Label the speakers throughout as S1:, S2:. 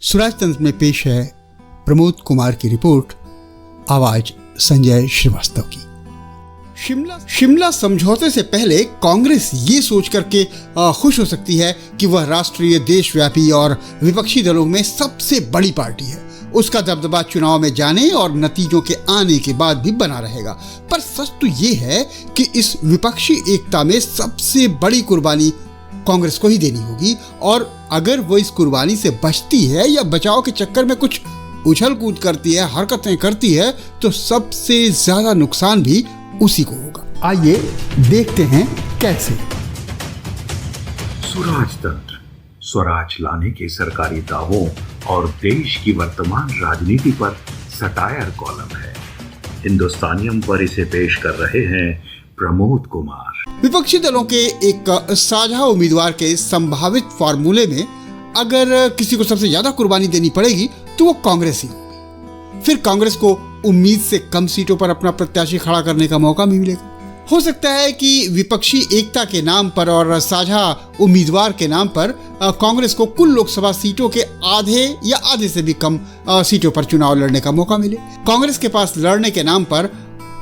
S1: स्वराज तंत्र में पेश है प्रमोद कुमार की रिपोर्ट, आवाज संजय श्रीवास्तव की। शिमला समझौते से पहले कांग्रेस ये सोच करके खुश हो सकती है कि वह राष्ट्रीय, देशव्यापी और विपक्षी दलों में सबसे बड़ी पार्टी है। उसका दबदबा चुनाव में जाने और नतीजों के आने के बाद भी बना रहेगा। पर सच तो ये है कि इस विपक्षी एकता में सबसे बड़ी कुर्बानी कांग्रेस को ही देनी होगी, और अगर वो इस कुर्बानी से बचती है या बचाव के चक्कर में कुछ उछल कूद करती है, हरकतें करती है, तो सबसे ज्यादा नुकसान भी उसी को होगा। आइए देखते हैं कैसे।
S2: स्वराज तंत्र स्वराज लाने के सरकारी दावों और देश की वर्तमान राजनीति पर सटायर कॉलम है। हिंदुस्तानियम पर इसे पेश कर रहे हैं प्रमोद कुमार।
S1: विपक्षी दलों के एक साझा उम्मीदवार के संभावित फार्मूले में अगर किसी को सबसे ज्यादा कुर्बानी देनी पड़ेगी तो वो कांग्रेस ही होगी। फिर कांग्रेस को उम्मीद से कम सीटों पर अपना प्रत्याशी खड़ा करने का मौका भी मिलेगा। हो सकता है कि विपक्षी एकता के नाम पर और साझा उम्मीदवार के नाम पर कांग्रेस को कुल लोकसभा सीटों के आधे या आधे से भी कम सीटों पर चुनाव लड़ने का मौका मिले। कांग्रेस के पास लड़ने के नाम पर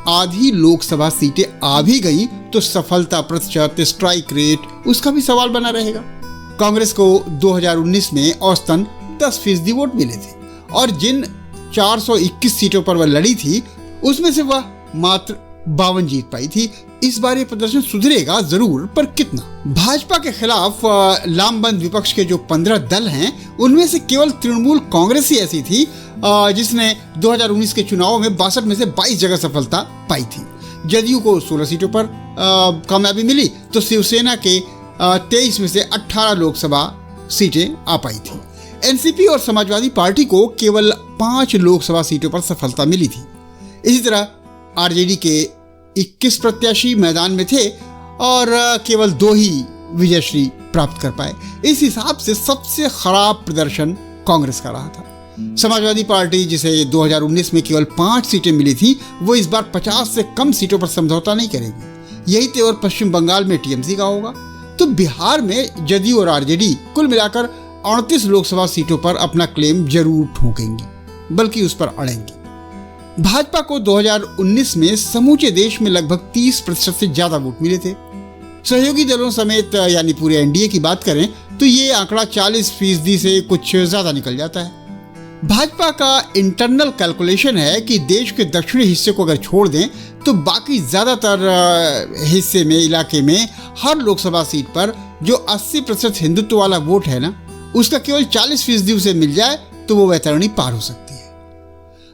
S1: आधी लोकसभा सीटें आ भी गई तो सफलता प्रतिशत, स्ट्राइक रेट, उसका भी सवाल बना रहेगा। कांग्रेस को 2019 में औसतन 10% वोट मिले थे और जिन 421 सीटों पर वह लड़ी थी उसमें से वह मात्र 52 जीत पाई थी। इस बार ये प्रदर्शन सुधरेगा जरूर, पर कितना? भाजपा के खिलाफ लामबंद विपक्ष के जो 15 दल हैं उनमें से केवल तृणमूल कांग्रेस ही ऐसी थी जिसने 2019 के चुनाव में 62 में से 22 जगह सफलता पाई थी। जदयू को 16 सीटों पर कामयाबी मिली तो शिवसेना के 23 में से 18 लोकसभा सीटें आ पाई थी। एनसीपी और समाजवादी पार्टी को केवल 5 लोकसभा सीटों पर सफलता मिली थी। इसी तरह आरजेडी के 21 प्रत्याशी मैदान में थे और केवल 2 ही विजयश्री प्राप्त कर पाए। इस हिसाब से सबसे खराब प्रदर्शन कांग्रेस का रहा था। समाजवादी पार्टी, जिसे 2019 में केवल 5 सीटें मिली थी, वो इस बार 50 से कम सीटों पर समझौता नहीं करेगी। यही तेवर पश्चिम बंगाल में टीएमसी का होगा। तो बिहार में जदयू और आरजेडी कुल मिलाकर 38 लोकसभा सीटों पर अपना क्लेम जरूर ठोकेंगी, बल्कि उस पर अड़ेंगी। भाजपा को 2019 में समूचे देश में लगभग 30% से ज्यादा वोट मिले थे। सहयोगी दलों समेत यानी पूरे एनडीए की बात करें तो ये आंकड़ा 40% से कुछ ज्यादा निकल जाता है। भाजपा का इंटरनल कैलकुलेशन है कि देश के दक्षिणी हिस्से को अगर छोड़ दें तो बाकी ज्यादातर हिस्से में, इलाके में हर लोकसभा सीट पर जो 80% हिंदुत्व वाला वोट है ना, उसका केवल 40% उसे मिल जाए तो वो वैतरणी पार हो सकती है।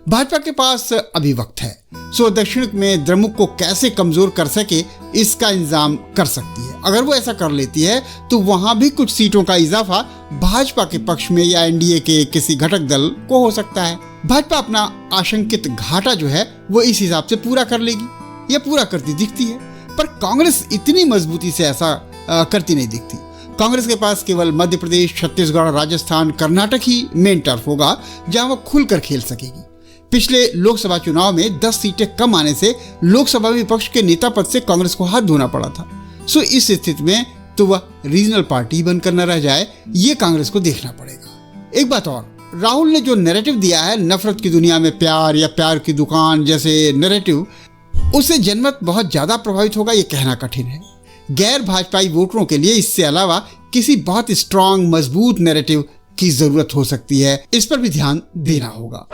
S1: भाजपा के पास अभी वक्त है, सो दक्षिण में द्रमुक को कैसे कमजोर कर सके इसका इंतजाम कर सकती है। अगर वो ऐसा कर लेती है तो वहां भी कुछ सीटों का इजाफा भाजपा के पक्ष में या एनडीए के किसी घटक दल को हो सकता है। भाजपा अपना आशंकित घाटा जो है वो इस हिसाब से पूरा कर लेगी या पूरा करती दिखती है, पर कांग्रेस इतनी मजबूती से ऐसा करती नहीं दिखती। कांग्रेस के पास केवल मध्य प्रदेश, छत्तीसगढ़, राजस्थान, कर्नाटक ही मेन टर्फ होगा जहां वो खुलकर खेल सकेगी। पिछले लोकसभा चुनाव में 10 सीटें कम आने से लोकसभा विपक्ष के नेता पद से कांग्रेस को हाथ धोना पड़ा था। सो इस स्थिति में तो वह रीजनल पार्टी बनकर न रह जाए, ये कांग्रेस को देखना पड़ेगा। एक बात और, राहुल ने जो नैरेटिव दिया है, नफरत की दुनिया में प्यार या प्यार की दुकान जैसे नैरेटिव, उससे जनमत बहुत ज्यादा प्रभावित होगा ये कहना कठिन है। गैर भाजपाई वोटरों के लिए इससे अलावा किसी बहुत स्ट्रांग, मजबूत नैरेटिव की जरूरत हो सकती है। इस पर भी ध्यान देना होगा।